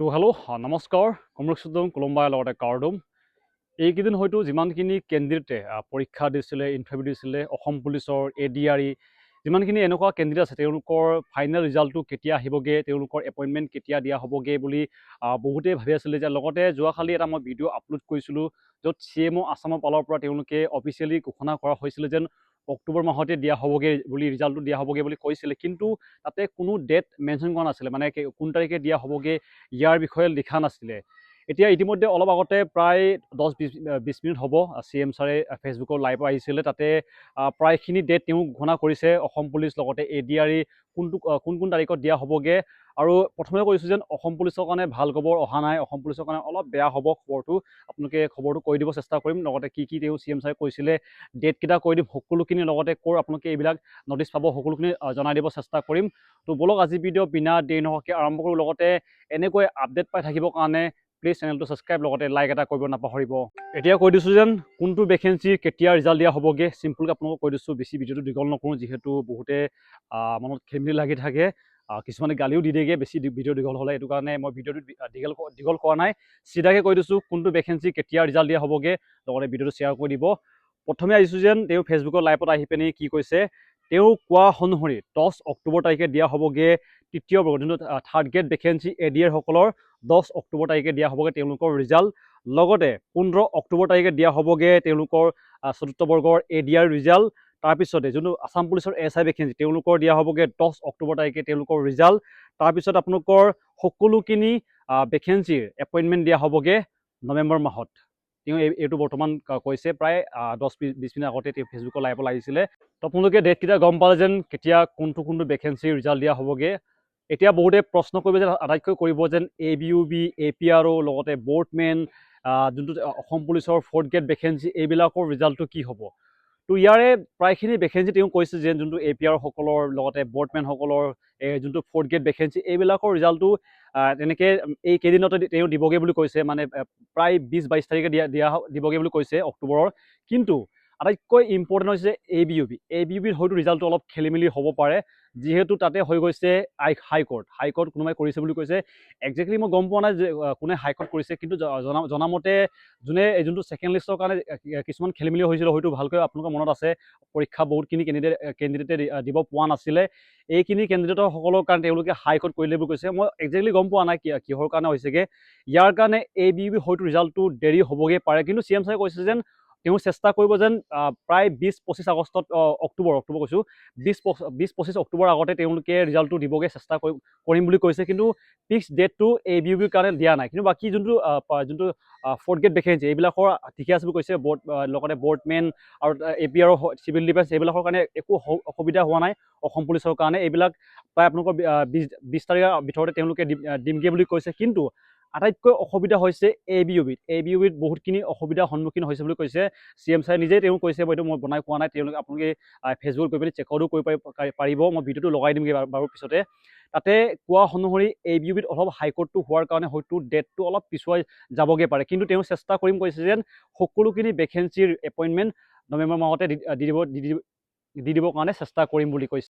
তো হেল্ল' নমস্কাৰ কমৰচুদম কোলম্বাৰ লগতে কাৰ্ডম এইকেইদিন হয়তো যিমানখিনি কেণ্ডিডেটে পৰীক্ষা দিছিলে ইণ্টাৰভিউ দিছিলে অসম পুলিচৰ ADRE যিমানখিনি এনেকুৱা কেণ্ডিডেট আছে তেওঁলোকৰ ফাইনেল ৰিজাল্টটো কেতিয়া আহিবগে তেওঁলোকৰ এপইণ্টমেণ্ট কেতিয়া দিয়া হ'বগে বুলি বহুতেই ভাবি আছিলে যে লগতে যোৱাকালি এটা মই ভিডিঅ' আপলোড কৰিছিলোঁ য'ত CMO আছামৰ ফালৰ পৰা তেওঁলোকে অফিচিয়েলি ঘোষণা কৰা হৈছিলে যেন অক্টোবৰ মাহতে দিয়া হ'বগে বুলি ৰিজাল্টটো দিয়া হ'বগে বুলি কৈছিলে কিন্তু তাতে কোনো ডেট মেনশ্যন কৰা নাছিলে মানে কোন তাৰিখে দিয়া হ'বগে ইয়াৰ বিষয়ে লিখা নাছিলে এতিয়া ইতিমধ্যে অলপ আগতে প্ৰায় 10-20 মিনিট হ'ব CM ছাৰে ফেচবুকৰ লাইভ আহিছিলে তাতে প্ৰায়খিনি ডেট তেওঁ ঘোষণা কৰিছে অসম পুলিচ লগতে ADRE কোন তাৰিখত দিয়া হ'বগে আৰু প্ৰথমে কৈছোঁ যেন অসম পুলিচৰ কাৰণে ভাল খবৰ অহা নাই অসম পুলিচৰ কাৰণে অলপ বেয়া হ'ব খবৰটো আপোনালোকে খবৰটো কৈ দিব চেষ্টা কৰিম লগতে কি তেওঁ CM ছাৰে কৈছিলে ডেটকেইটা কৈ দিম সকলোখিনি লগতে ক'ৰ আপোনালোকে এইবিলাক নটিচ পাব সকলোখিনি জনাই দিব চেষ্টা কৰিম তো বলক আজি ভিডিঅ' বিনা দেৰি নোহোৱাকৈ আৰম্ভ কৰোঁ লগতে এনেকৈ আপডেট পাই থাকিবৰ কাৰণে প্লিজ চেনেলটো ছাবস্ক্ৰাইব লগতে লাইক এটা কৰিব নাপাহৰিব এতিয়া কৈ দিছোঁ যেন কোনটো ভেকেঞ্চিৰ কেতিয়া ৰিজাল্ট দিয়া হ'বগে চিম্পলকৈ আপোনালোকক কৈ দিছোঁ বেছি ভিডিঅ'টো দীঘল নকৰোঁ যিহেতু বহুতে মনত খেলিমেলি লাগি থাকে কিছুমানে গালিও দি দিয়েগৈ বেছি ভিডিঅ' দীঘল হ'লে এইটো কাৰণে মই ভিডিঅ'টো দীঘল কৰা নাই চিধাকৈ কৈ দিছোঁ কোনটো ভেকেঞ্চি কেতিয়া ৰিজাল্ট দিয়া হ'বগে লগতে ভিডিঅ'টো শ্বেয়াৰ কৰি দিব প্ৰথমে আহিছোঁ যেন তেওঁ ফেচবুকৰ লাইভত আহি পিনি কি কৈছে তেওঁ কোৱা অনুসৰি 10 অক্টোবৰ তাৰিখে দিয়া হ'বগে তৃতীয় বৰ্গ যোনটো থাৰ্ড গ্ৰেড ভেকেঞ্চি ADR সকলৰ 10 অক্টোবৰ তাৰিখে দিয়া হ'বগে তেওঁলোকৰ ৰিজাল্ট লগতে 15 অক্টোবৰ তাৰিখে দিয়া হ'বগে তেওঁলোকৰ চতুৰ্থ বৰ্গৰ ADR ৰিজাল্ট তাৰপিছতে যোনটো আছাম পুলিচৰ SI ভেকেঞ্চি তেওঁলোকৰ দিয়া হ'বগে 10 অক্টোবৰ তাৰিখে তেওঁলোকৰ ৰিজাল্ট তাৰপিছত আপোনালোকৰ সকলোখিনি ভেকেঞ্চিৰ এপইণ্টমেণ্ট দিয়া হ'বগে নৱেম্বৰ মাহত তেওঁ এইটো বৰ্তমান কৈছে প্ৰায় 10-20 মিনিট আগতে তেওঁ ফেচবুকৰ লাইভত লাগিছিলে তো আপোনালোকে ডেটকেইটা গম পালে যেন কেতিয়া কোনটো ভেকেঞ্চিৰ ৰিজাল্ট দিয়া হ'বগে এতিয়া বহুতে প্ৰশ্ন কৰিব যেন আটাইতকৈ কৰিব যেন ABUB APRO লগতে বৰ্ডমেন যোনটো অসম পুলিচৰ 4th গ্ৰেড ভেকেঞ্চি এইবিলাকৰ ৰিজাল্টটো কি হ'ব তো ইয়াৰে প্ৰায়খিনি ভেকেঞ্চি তেওঁ কৈছে যেন যোনটো APR সকলৰ লগতে বৰ্ডমেনসকলৰ যোনটো 4th গ্ৰেড ভেকেঞ্চি এইবিলাকৰ ৰিজাল্টটো তেনেকৈ এই কেইদিনতে তেওঁ দিবগৈ বুলি কৈছে মানে প্ৰায় 20-22 তাৰিখে দিবগৈ বুলি কৈছে অক্টোবৰৰ কিন্তু আটাইতকৈ ইম্পৰ্টেণ্ট হৈছে ABUBৰ হয়তো ৰিজাল্টটো অলপ খেলি মেলি হ'ব পাৰে যিহেতু তাতে হৈ গৈছে হাইকোৰ্ট কোনোবাই কৰিছে বুলি কৈছে একজেক্টলি মই গম পোৱা নাই যে কোনে হাইকোৰ্ট কৰিছে কিন্তু জনামতে যোনটো ছেকেণ্ড লিষ্টৰ কাৰণে কিছুমান খেলি মেলি হৈছিলে হয়তো ভালকৈ আপোনালোকৰ মনত আছে পৰীক্ষা বহুতখিনি কেণ্ডিডেটে দিব পোৱা নাছিলে এইখিনি কেণ্ডিডেটৰ সকলৰ কাৰণে তেওঁলোকে হাইকোৰ্ট কৰিলে বুলি কৈছে মই একজেক্টলি গম পোৱা নাই কিহৰ কাৰণে হৈছেগৈ ইয়াৰ কাৰণে ABUB হয়তো ৰিজাল্টটো দেৰি হ'বগৈ পাৰে কিন্তু CM ছাৰে কৈছে যেন তেওঁ চেষ্টা কৰিব যেন প্ৰায় 20-25 আগষ্টত অক্টোবৰ কৈছোঁ 20-25 অক্টোবৰ আগতে তেওঁলোকে ৰিজাল্টটো দিবগৈ চেষ্টা কৰিম বুলি কৈছে কিন্তু ফিক্স ডেটটো ABUBৰ কাৰণে দিয়া নাই কিন্তু বাকী যোনটো 4th গ্ৰেড ভেকেঞ্চি এইবিলাকৰ ঠিকে আছে বুলি কৈছে লগতে বৰ্ডমেন আৰু APR চিভিল ডিফেন্স এইবিলাকৰ কাৰণে একো অসুবিধা হোৱা নাই অসম পুলিচৰ কাৰণে এইবিলাক প্ৰায় আপোনালোকৰ 20 তাৰিখৰ ভিতৰতে তেওঁলোকে দিমগৈ বুলি কৈছে কিন্তু আটাইতকৈ অসুবিধা হৈছে ABUBত বহুতখিনি অসুবিধাৰ সন্মুখীন হৈছে বুলি কৈছে CM ছাৰে নিজেই তেওঁ কৈছে এইটো মই বনাই কোৱা নাই তেওঁলোকে আপোনালোকে ফেচবুকত গৈ পেলাই চেকআউটো কৰিব পাৰিব মই ভিডিঅ'টো লগাই দিমগৈ বাৰু পিছতে তাতে কোৱা অনুসৰি ABUBত অলপ হাইকোৰ্টটো হোৱাৰ কাৰণে হয়তো ডেটটো অলপ পিছুৱাই যাবগৈ পাৰে কিন্তু তেওঁ চেষ্টা কৰিম কৈছে যেন সকলোখিনি ভেকেঞ্চিৰ এপইণ্টমেণ্ট নৱেম্বৰ মাহতে দি দিবৰ কাৰণে চেষ্টা কৰিম বুলি কৈছে